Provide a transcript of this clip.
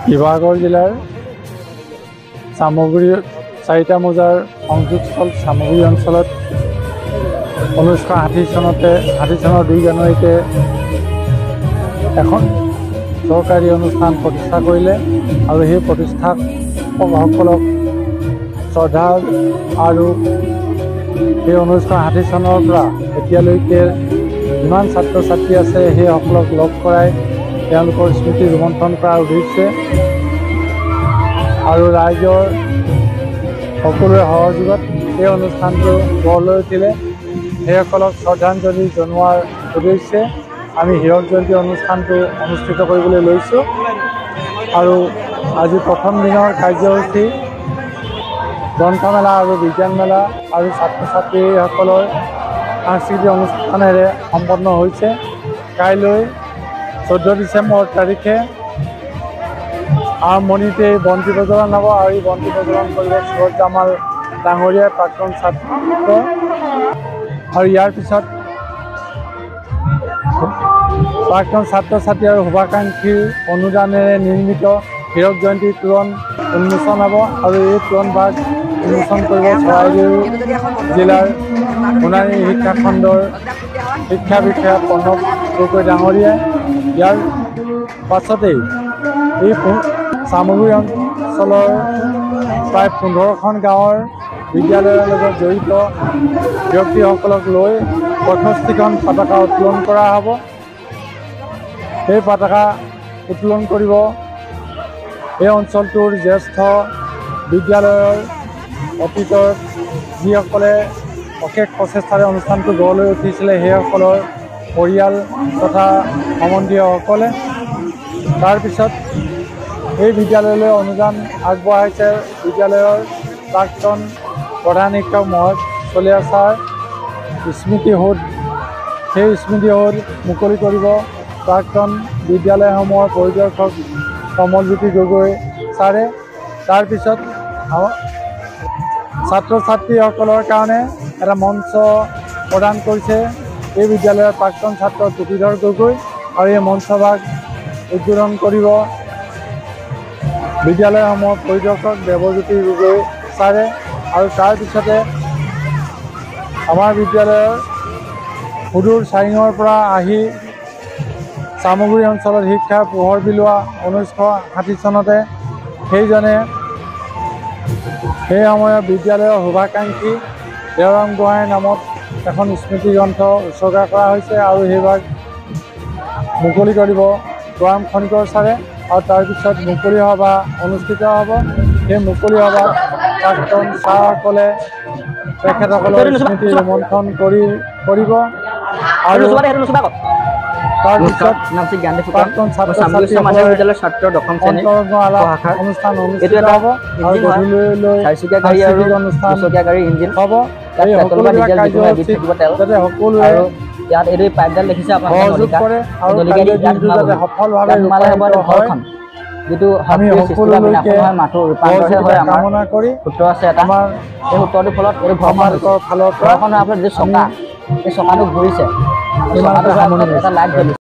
শিৱসাগৰ জিলাৰ চামগুৰি চাৰিটা মৌজাৰ সংযোগস্থল চামগুৰি অঞ্চলত 1960 চনৰ 2 জানুৱাৰীতে এখন চৰকাৰী অনুষ্ঠান প্ৰতিষ্ঠা কৰিলে আৰু সেই প্ৰতিষ্ঠাসকলক শ্ৰদ্ধা আৰু সেই 1960 চনৰ পৰা এতিয়ালৈকে যিমান ছাত্ৰ ছাত্ৰী আছে সেইসকলক লগ কৰাই তেওঁলোকৰ স্মৃতি ৰোমন্থন কৰাৰ উদ্দেশ্যে আৰু ৰাইজৰ সকলোৰে সহযোগত এই অনুষ্ঠানটো গঢ় লৈ উঠিলে। সেইসকলক শ্ৰদ্ধাঞ্জলি জনোৱাৰ উদ্দেশ্যে আমি হীৰক জয়ন্তী অনুষ্ঠানটো অনুষ্ঠিত কৰিবলৈ লৈছোঁ আৰু আজি প্ৰথম দিনৰ কাৰ্যসূচী গ্ৰন্থমেলা আৰু বিজ্ঞান মেলা আৰু ছাত্ৰ ছাত্ৰীসকলৰ সাংস্কৃতিক অনুষ্ঠানেৰে সম্পন্ন হৈছে। কাইলৈ 14 ডিচেম্বৰ তাৰিখে আৰম্ভণিতে বন্তি প্ৰজ্বলন হ'ব আৰু এই বন্তি প্ৰজ্বলন কৰিব সুৰজ জামাল ডাঙৰীয়াৰ প্ৰাক্তন ছাত্ৰ আৰু ইয়াৰ পিছত প্ৰাক্তন ছাত্ৰ ছাত্ৰী আৰু শুভাকাংক্ষীৰ অনুদানেৰে নিৰ্মিত হীৰক জয়ন্তী তোৰণ উন্মোচন হ'ব আৰু এই তোৰণ ভাগ উন্মোচন কৰিব চৰাইদেউ জিলাৰ সোণাৰী শিক্ষা খণ্ডৰ শিক্ষা বিষয়া প্ৰণৱ গগৈ ডাঙৰীয়াই। ইয়াৰ পাছতেই এই চামগুৰি অঞ্চলৰ প্ৰায় 15খন গাঁৱৰ বিদ্যালয়ৰ লগত জড়িত ব্যক্তিসকলক লৈ 65খন পতাকা উত্তোলন কৰা হ'ব। সেই পতাকা উত্তোলন কৰিব এই অঞ্চলটোৰ জ্যেষ্ঠ বিদ্যালয়ৰ অতীতৰ যিসকলে অশেষ প্ৰচেষ্টাৰে অনুষ্ঠানটো গঢ় লৈ উঠিছিলে সেইসকলৰ পৰিয়াল তথা সম্বন্ধীয়সকলে। তাৰপিছত এই বিদ্যালয়লৈ অনুদান আগবঢ়াইছে বিদ্যালয়ৰ প্ৰাক্তন প্ৰধান শিক্ষক মহোদয় চলিহা ছাৰ স্মৃতিসৌধ। সেই স্মৃতিসৌধ মুকলি কৰিব প্ৰাক্তন বিদ্যালয়সমূহৰ পৰিদৰ্শক কমলজ্যোতি গগৈ ছাৰে। তাৰপিছত ছাত্ৰ ছাত্ৰীসকলৰ কাৰণে এটা মঞ্চ প্ৰদান কৰিছে এই বিদ্যালয়ৰ প্ৰাক্তন ছাত্ৰ জ্যোতিধৰ গগৈ আৰু এই মঞ্চভাগ উদ্বোধন কৰিব বিদ্যালয়সমূহৰ পৰিদৰ্শক দেৱজ্যোতি গগৈ ছাৰে। আৰু তাৰপিছতে আমাৰ বিদ্যালয়ৰ সুদূৰ চাৰিঙৰ পৰা আহি চামগুৰি অঞ্চলত শিক্ষাৰ পোহৰ বিলোৱা 1960 চনতে সেই সময়ত বিদ্যালয়ৰ শুভাকাংক্ষী দেওৰাম গোহাঁইৰ নামত এখন স্মৃতি গ্ৰন্থ উৎসৰ্গা কৰা হৈছে আৰু সেইভাগ মুকলি কৰিব গোৰাম খনিকৰ ছাৰে। আৰু তাৰপিছত মুকলি সভা অনুষ্ঠিত হ'ব। সেই মুকলি সভাত প্ৰাক্তন ছাৰসকলে তেখেতসকলৰ স্মৃতি ৰোমন্থন কৰিব আৰু তাৰপিছত প্ৰাক্তন ছাত্ৰ ছাত্ৰীসকলৰ অনুষ্ঠান অনুষ্ঠিত হ'ব আৰু গধূলিলৈ সাংস্কৃতিক অনুষ্ঠান হ'ব। এই সকলোবিলাক কাৰ্যসূচীত যাতে সকলোৱে সহযোগ কৰে আৰু কাইলৈ দিনটো যাতে সফলভাৱে ৰূপায়িত হয় আমি সকলোলৈকে কামনা কৰি আমাৰ সমাজৰ ফালৰ পৰা চকাটো ঘূৰিছে।